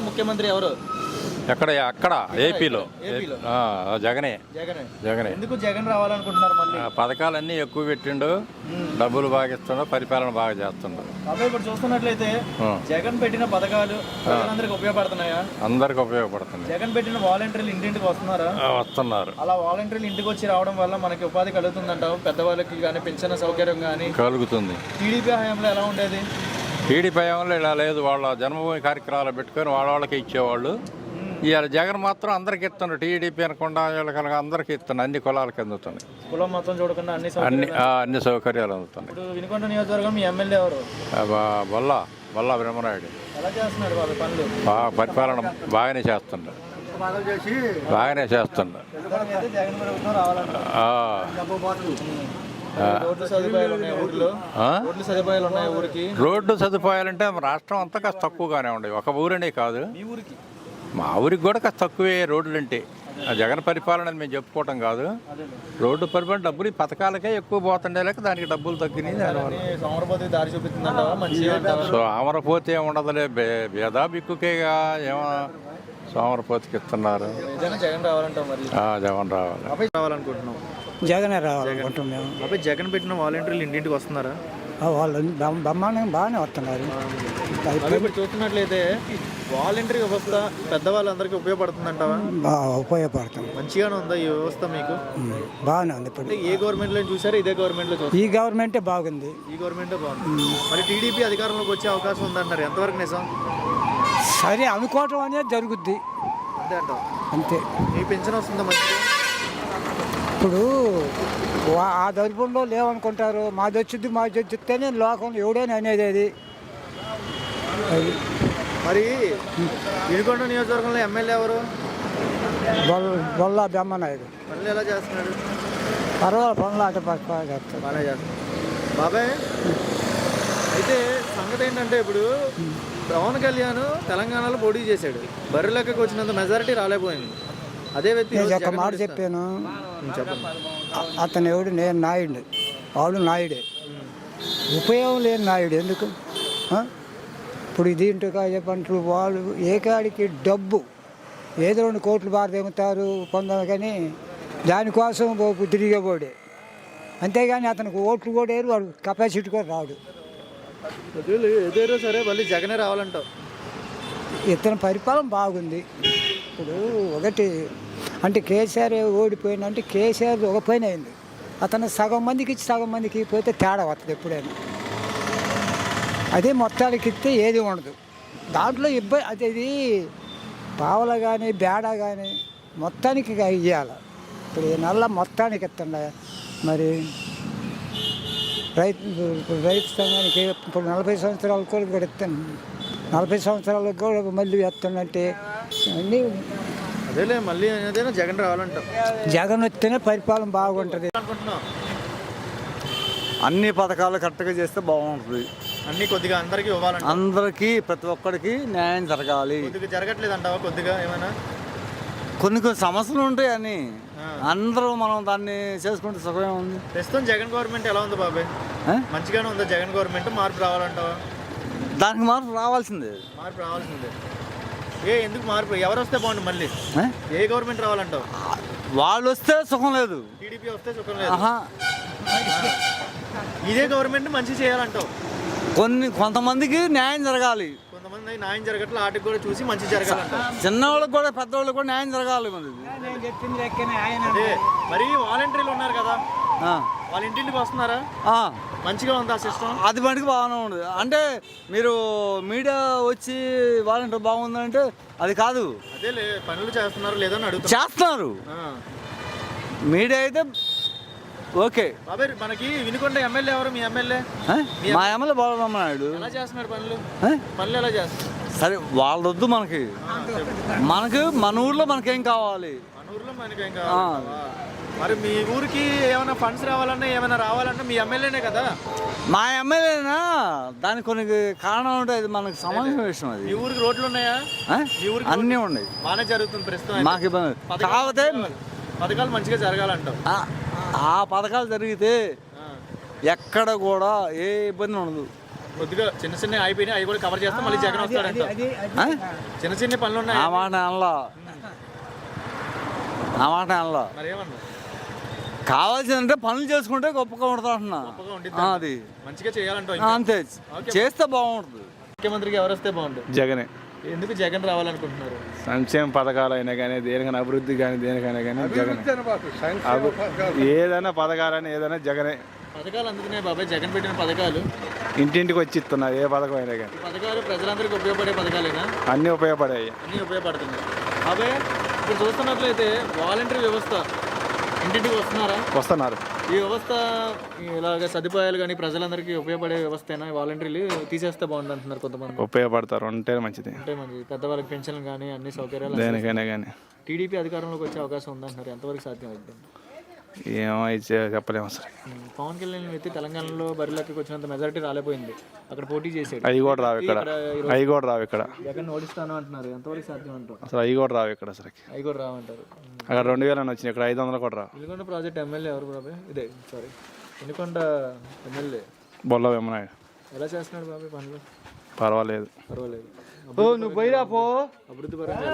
ముఖ్యమంత్రి ఎవరు? అక్కడ ఏపీలో జగనే. ఎందుకు జగన్ రావాలనుకుంటున్నారు? మళ్ళీ పథకాలన్నీ ఎక్కువ పెట్టిండు, డబ్బులు బాగా ఇస్తుండు, పరిపాలన బాగా చేస్తుండు. అబ్బాయి ఇప్పుడు చూస్తున్నట్లయితే జగన్ పెట్టిన పథకాలు అందరికి ఉపయోగపడుతున్నాయా? అందరికి ఉపయోగపడుతుంది. జగన్ పెట్టిన వాలంటీర్లు ఇంటింటికి వస్తున్నారా? వస్తున్నారు. అలా వాలంటీర్లు ఇంటికి వచ్చి రావడం వల్ల మనకి ఉపాధి కలుగుతుందంటావు? పెద్దవాళ్ళకి కానీ పెన్షన్ సౌకర్యం కానీ కలుగుతుంది. టీడీపీ హయాంలో ఎలా ఉండేది? టీడీపీ హయాంలో ఇలా లేదు. వాళ్ళ జన్మభూమి కార్యక్రమాలు పెట్టుకొని వాళ్ళకి ఇచ్చేవాళ్ళు. ఇవాళ జగన్ మాత్రం అందరికి ఇస్తున్నాడు. టీడీపీ అనకుండా వీళ్ళకి అందరికి ఇస్తున్నాడు. అన్ని కులాలకి అందుతున్నాయి. కులం మొత్తం చూడకుండా అన్ని సౌకర్యాలు అందుతున్నాయి. వినుకొండ నియోజకవర్గం మీ ఎమ్మెల్యే ఎవరు? బొల్లా బ్రహ్మనాయుడు. ఎలా చేస్తున్నాడు బాబు పనులు? పరిపాలన బాగానే చేస్తున్నాడు. జగన్ ప్రభుత్వం రావాలంట. రోడ్డు సదుపాయాలంటే రాష్ట్రం అంతా కాస్త తక్కువగానే ఉండేవి. ఒక ఊరనే కాదు, మా ఊరికి కూడా కాస్త తక్కువే రోడ్లు అంటే. జగన్ పరిపాలన మేము చెప్పుకోవటం కాదు. రోడ్డు పరిపాలన డబ్బులు ఈ పథకాలకే ఎక్కువ పోతుండే లేక దానికి డబ్బులు తగ్గినాయి. సో అమరపోతే ఉండదులే, భేదా బిక్కుకేగా ఏమో సోమరపోతికి ఇస్తున్నారు. జగన్ రావాలనుకుంటున్నాం. జగనే రావాలనుకుంటున్నాం మేము. అబ్బాయి జగన్ పెట్టిన వాలంటీర్లు ఇంటింటికి వస్తున్నారా? వాళ్ళు బ్రహ్మాండంగా బాగానే వస్తున్నారు. ఇప్పుడు చూస్తున్నట్లయితే వాలంటీర్ వ్యవస్థ పెద్దవాళ్ళందరికీ ఉపయోగపడుతుందంటావా? ఉపయోగపడుతుంది. మంచిగానే ఉందా ఈ వ్యవస్థ మీకు? బాగానే ఉంది. ఇప్పుడు ఏ గవర్నమెంట్ లో చూసారా? ఇదే గవర్నమెంట్ లో చూసారు? ఈ గవర్నమెంటే బాగుంది. ఈ గవర్నమెంటే బాగుంది. మరి టీడీపీ అధికారంలోకి వచ్చే అవకాశం ఉందంటారు, ఎంతవరకు నిజం? సరే అనుకోవటం అనేది జరుగుద్ది అంతే అంటావు? అంతే. మీ పెన్షన్ వస్తుందా మంచిగా? ఇప్పుడు ఆ దరిపంలో లేవనుకుంటారు. మాది వచ్చిస్తేనే లోకంలో ఎవడైనా అనేది అది. మరి వినుకొండ నియోజకవర్గంలో ఎమ్మెల్యే ఎవరు? బొల్లా బ్రహ్మనాయుడు. పనులు ఎలా చేస్తున్నాడు? పర్వాలేదు, పనులు అటు బాగా చేస్తాడు. బాగా చేస్తాడు. బాబాయ్ అయితే సంగతి ఏంటంటే, ఇప్పుడు పవన్ కళ్యాణ్ తెలంగాణలో పోటీ చేశాడు. బర్రె లెక్కకు వచ్చినంత మెజారిటీ రాలేకపోయింది. అదే వ్యక్తి ఒక మాట చెప్పాను, అతను ఎవడు? నేను నాయుడు, వాడు నాయుడే. ఉపయోగం లేని నాయుడు ఎందుకు? ఇప్పుడు దీంట్లో చెప్పంటారు వాళ్ళు ఏ కాడికి డబ్బు ఏదో 2 కోట్లు బారదేముతారు పొందాలి, కానీ దానికోసం తిరిగేవాడే. అంతేగాని అతనికి ఓట్లు కూడా వేరు, వాడు కెపాసిటీ కూడా రాడు. ఏదేరో సరే మళ్ళీ జగనే రావాలంటావు? ఇతని పరిపాలన బాగుంది. ఇప్పుడు ఒకటి అంటే కేసీఆర్ ఓడిపోయినంటే కేసీఆర్ ఒక పైన అయింది. అతను సగం మందికి ఇచ్చి సగం మందికి పోతే తేడా వస్తుంది ఎప్పుడైనా. అదే మొత్తానికి ఇస్తే ఏది ఉండదు. దాంట్లో ఇబ్బంది అది పావల కానీ బేడ కానీ మొత్తానికి ఇవ్వాలి. ఇప్పుడు ఈ నెల మొత్తానికి ఇస్తుండ మరి రైతు సంఘానికి ఇప్పుడు 40 సంవత్సరాలకు కూడా ఇస్తాను. 40 సంవత్సరాలకు కూడా మళ్ళీ ఇస్తానంటే అన్నీ అదేలే. మళ్ళీ ఏదైనా జగన్ రావాలంటావు? జగన్ వస్తేనే పరిపాలన బాగుంటుంది అనుకుంటున్నావు. అన్ని పథకాలు కరెక్ట్గా చేస్తే బాగుంటుంది. అన్ని కొద్దిగా అందరికీ ఇవ్వాలంట. అందరికీ ప్రతి ఒక్కరికి న్యాయం జరగాలి. కొద్దిగా జరగట్లేదు అంటావా? కొద్దిగా ఏమైనా కొన్ని సమస్యలు ఉంటాయి. అని అందరూ మనం దాన్ని చేసుకుంటే సుఖమే ఉంది. ప్రస్తుతం జగన్ గవర్నమెంట్ ఎలా ఉంది బాబాయ్? మంచిగానే ఉందా జగన్ గవర్నమెంట్? మార్పు రావాలంటావా? దానికి మార్పు రావాల్సిందే. మార్పు రావాల్సిందే. ఎందుకు మార్పు? ఎవరు వస్తే బాగుంటుంది? మళ్ళీ ఏ గవర్నమెంట్ రావాలంటావు? వాళ్ళు వస్తే సుఖం లేదు, టీడీపీ వస్తే సుఖం లేదు. ఇదే గవర్నమెంట్ మంచి చేయాలంటావు? కొంతమందికి న్యాయం జరగాలి. కొంతమంది న్యాయం జరగట్లే, వాటికి కూడా చూసి మంచి జరగాలంట. చిన్నవాళ్ళకి కూడా పెద్దవాళ్ళకి కూడా న్యాయం జరగాలి. మరి వాలంటీర్లు ఉన్నారు కదా, వాళ్ళ ఇంటింటికి వస్తున్నారా? మంచిగా ఉందా సిస్టమ్? అది మటుకు బాగానే ఉండదు. అంటే మీరు మీడియా వచ్చి వాలంటీర్ బాగుందంటే అది కాదు. అదే పనులు చేస్తున్నారు లేదని అడుగుతారు. చేస్తున్నారు. మీడియా అయితే ఓకే. బాబాయ్ మనకి వినుకొండ ఎమ్మెల్యే ఎవరు? మీ ఎమ్మెల్యే? మా ఎమ్మెల్యే బాలరామనాయుడు. ఎలా చేస్తున్నారు పనులు? పనులు ఎలా చేస్తున్నారు? సరే వాళ్ళొద్దు మనకి. మన ఊర్లో మనకేం కావాలి? మన ఊర్లో మనకేం కావాలి? మరి మీ ఊరికి ఏమైనా ఫండ్స్ రావాలన్నా ఏమైనా రావాలన్నా మీ ఎమ్మెల్యేనే కదా? మా ఎమ్మెల్యేనా? దానికి కొన్ని కారణాలు ఉంటాయి. అది మనకు సమాజం విషయం. అది మీ ఊరికి రోడ్లు ఉన్నాయా? మీ ఊరికి అన్నీ ఉన్నాయి. బాగానే జరుగుతుంది ప్రస్తుతం. మాకు ఇబ్బంది కాకపోతే పథకాలు మంచిగా జరగాలంటావు. ఆ పథకాలు జరిగితే ఎక్కడ కూడా ఏ ఇబ్బంది ఉండదు. కొద్దిగా చిన్న చిన్న అయిపోయినాయి, అవి కూడా కవర్ చేస్తే మళ్ళీ జగన్ వస్తాడంట. చిన్న చిన్న పనులు ఉన్నాయి, ఆ మాట అనలో మరి ఏమన్నా కావాల్సిందంటే పనులు చేసుకుంటే గొప్పగా ఉంటుంది అంటున్నా. గొప్పగా ఉండిద్ది. అది మంచిగా చేయాలంట. అంతే, చేస్తే బాగుంటుంది. ముఖ్యమంత్రికి ఎవరు వస్తే బాగుంటుంది? జగనే. ఎందుకు జగన్ రావాలనుకుంటున్నారు? సంక్షేమ పథకాలు అయినా కానీ దేనికైనా అభివృద్ధి కానీ దేనికైనా కానీ జగనే. ఏదైనా పథకాలని ఏదైనా జగనే. పథకాలు అందుకునే బాబాయ్, జగన్ పెట్టిన పథకాలు ఇంటింటికి వచ్చి ఇస్తున్నారు ఏ పథకం అయినా కానీ. ఈ పథకాలు ప్రజలందరికీ ఉపయోగపడే పథకాలేనా? అన్నీ ఉపయోగపడాయి. అన్నీ ఉపయోగపడుతున్నాయి. బాబాయ్ ఇప్పుడు చూస్తున్నట్లయితే వాలంటరీ వ్యవస్థ ఇంటింటికి వస్తున్నారు. ఈ వ్యవస్థ ఇలాగ సదుపాయాలు కానీ ప్రజలందరికీ ఉపయోగపడే వ్యవస్థ వాలంటీర్లు తీసేస్తే బాగుంది అంటున్నారు కొంతమంది. ఉపయోగపడతారు ఉంటే మంచిది. అంటే మంచి పెద్దవాళ్ళకి పెన్షన్ కానీ అన్ని సౌకర్యాలు దేనికైనా కానీ. టీడీపీ అధికారంలోకి వచ్చే అవకాశం ఉందంటున్నారు, ఎంతవరకు సాధ్యం అవుతుంది? ఏమో ఇచ్చే చెప్పలేము అసలు. పవన్ కళ్యాణ్ వ్యక్తి తెలంగాణలో బరిలోకి వచ్చినంత మెజారిటీ రాలేపోయింది, అక్కడ పోటీ చేసాడు. అవి కూడా రావు ఇక్కడ. జగన్ ఓడిస్తాను అంటున్నారు, ఎంతవరకు సాధ్యం అంటారు? అసలు అవి కూడా రావు ఇక్కడ. అసలు అవి కూడా రావంటారు. అక్కడ 2000 వచ్చినాయి, ఇక్కడ 500 కూడా రావు. వినుకొండ ప్రాజెక్ట్ ఎమ్మెల్యే ఎవరు బాబాయ్? వినుకొండ ఎమ్మెల్యే బొల్ల వెమ్మనాయుడు. ఎలా చేస్తున్నాడు బాబాయ్ పనులు? పర్వాలేదు. పర్వాలేదు. నువ్వు పోయిరా పో. అభివృద్ధి పరంగా